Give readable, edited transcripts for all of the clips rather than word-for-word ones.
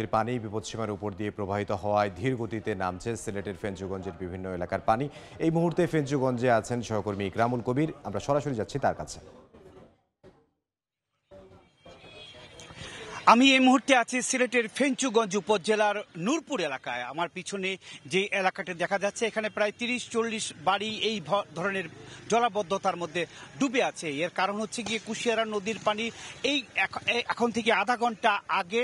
এর পানি বিপদসীমার উপর দিয়ে প্রবাহিত হওয়ায় ধীর গতিতে নামছে সিলেটের ফেঞ্চুগঞ্জের বিভিন্ন এলাকার পানি। এই মুহূর্তে ফেঞ্চুগঞ্জে আছেন সহকর্মী ইকরামুল কবির। আমরা সরাসরি যাচ্ছি তার কাছে। আমি এই মুহূর্তে আছি সিলেটের ফেঞ্চুগঞ্জ উপজেলার নূরপুর এলাকায়। আমার পিছনে যে এলাকাটি দেখা যাচ্ছে, এখানে প্রায় ৩০-৪০ বাড়ি এই ধরনের জলাবদ্ধতার মধ্যে ডুবে আছে। এর কারণ হচ্ছে গিয়ে কুশিয়ারা নদীর পানি এই এখন থেকে আধা ঘন্টা আগে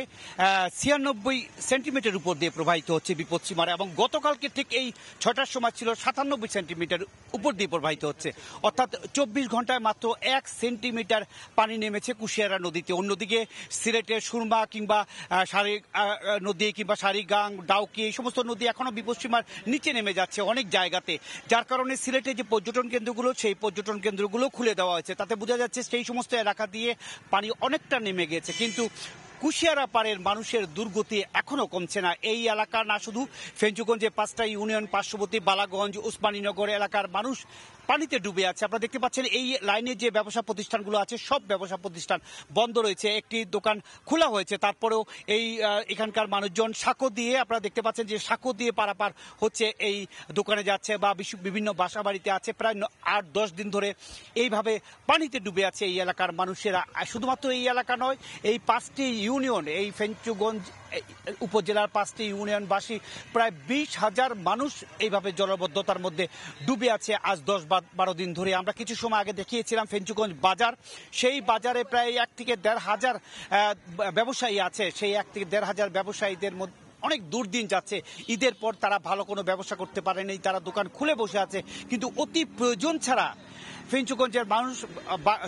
৯৬ সেন্টিমিটার উপর দিয়ে প্রবাহিত হচ্ছে বিপদসীমার, এবং গতকালকে ঠিক এই ৬টার সময় ছিল ৯৭ সেন্টিমিটার উপর দিয়ে প্রবাহিত হচ্ছে। অর্থাৎ ২৪ ঘন্টায় মাত্র ১ সেন্টিমিটার পানি নেমেছে কুশিয়ারা নদীতে। অন্যদিকে সিলেটের সুরমা কিংবা নদী কিংবা সারিগাং, ডাউকি, এই সমস্ত নদী এখনো বিপদসীমার নিচে নেমে যাচ্ছে অনেক জায়গাতে, যার কারণে সিলেটে যে পর্যটন কেন্দ্রগুলো, সেই পর্যটন কেন্দ্রগুলো খুলে দেওয়া হয়েছে। তাতে বোঝা যাচ্ছে সেই সমস্ত এলাকা দিয়ে পানি অনেকটা নেমে গেছে, কিন্তু কুশিয়ারা পাড়ের মানুষের দুর্গতি এখনো কমছে না। এই এলাকা না শুধু ফেঞ্চুগঞ্জে ৫টা ইউনিয়ন পার্শ্ববর্তী বালাগঞ্জ, উসমানীনগর এলাকার মানুষ পানিতে ডুবে আছে। আপনারা দেখতে পাচ্ছেন এই লাইনে যে ব্যবসা প্রতিষ্ঠানগুলো আছে, সব ব্যবসা প্রতিষ্ঠান বন্ধ রয়েছে। একটি দোকান খোলা হয়েছে, তারপরেও এখানকার মানুষজন সাঁকো দিয়ে, আপনারা দেখতে পাচ্ছেন যে সাঁকো দিয়ে পারাপার হচ্ছে, এই দোকানে যাচ্ছে বা বিভিন্ন বাসা বাড়িতে আছে। প্রায় ৮-১০ দিন ধরে এইভাবে পানিতে ডুবে আছে এই এলাকার মানুষেরা। শুধুমাত্র এই এলাকা নয়, এই ৫টি ইউনিয়ন, এই ফেঞ্চুগঞ্জ উপজেলার ৫টি ইউনিয়নবাসী প্রায় ২০,০০০ মানুষ এইভাবে জলবদ্ধতার মধ্যে ডুবে আছে আজ ১০-১২ দিন ধরে। আমরা কিছু সময় আগে দেখিয়েছিলাম ফেঞ্চুগঞ্জ বাজার, সেই বাজারে প্রায় ১ থেকে ১,৫০০ ব্যবসায়ী আছে। সেই ১ থেকে ১,৫০০ ব্যবসায়ীদের মধ্যে অনেক দুর্দিন যাচ্ছে। ঈদের পর তারা ভালো কোনো ব্যবসা করতে পারেনি, তারা দোকান খুলে বসে আছে, কিন্তু অতি প্রয়োজন ছাড়া ফেঞ্চুগঞ্জের মানুষ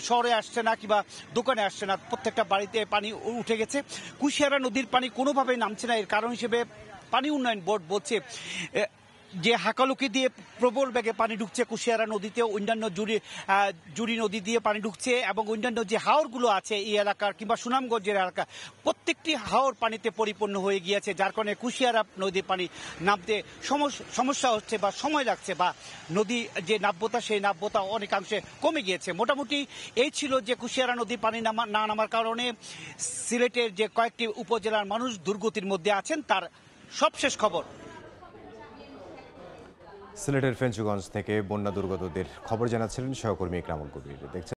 শহরে আসছে না কিংবা দোকানে আসছে না। প্রত্যেকটা বাড়িতে পানি উঠে গেছে। কুশিয়ারা নদীর পানি কোনোভাবেই নামছে না। এর কারণ হিসেবে পানি উন্নয়ন বোর্ড বলছে যে হাকালুকি দিয়ে প্রবল বেগে পানি ঢুকছে কুশিয়ারা নদীতে, অন্যান্য জুড়ি নদী দিয়ে পানি ঢুকছে, এবং অন্যান্য যে হাওরগুলো আছে এই এলাকার কিংবা সুনামগঞ্জের এলাকা, প্রত্যেকটি হাওর পানিতে পরিপূর্ণ হয়ে গিয়েছে, যার কারণে কুশিয়ারা নদীর পানি নামতে সমস্যা হচ্ছে বা সময় লাগছে, বা নদী যে নাব্যতা, সেই নাব্যতা অনেকাংশে কমে গিয়েছে। মোটামুটি এই ছিল যে কুশিয়ারা নদীর পানি না নামার কারণে সিলেটের যে কয়েকটি উপজেলার মানুষ দুর্গতির মধ্যে আছেন, তার সবশেষ খবর। সিলেটের ফেঞ্চুগঞ্জ থেকে বন্যা দুর্গতদের খবর জানাচ্ছিলেন সহকর্মী ইকরামুল কবির। দেখছেন।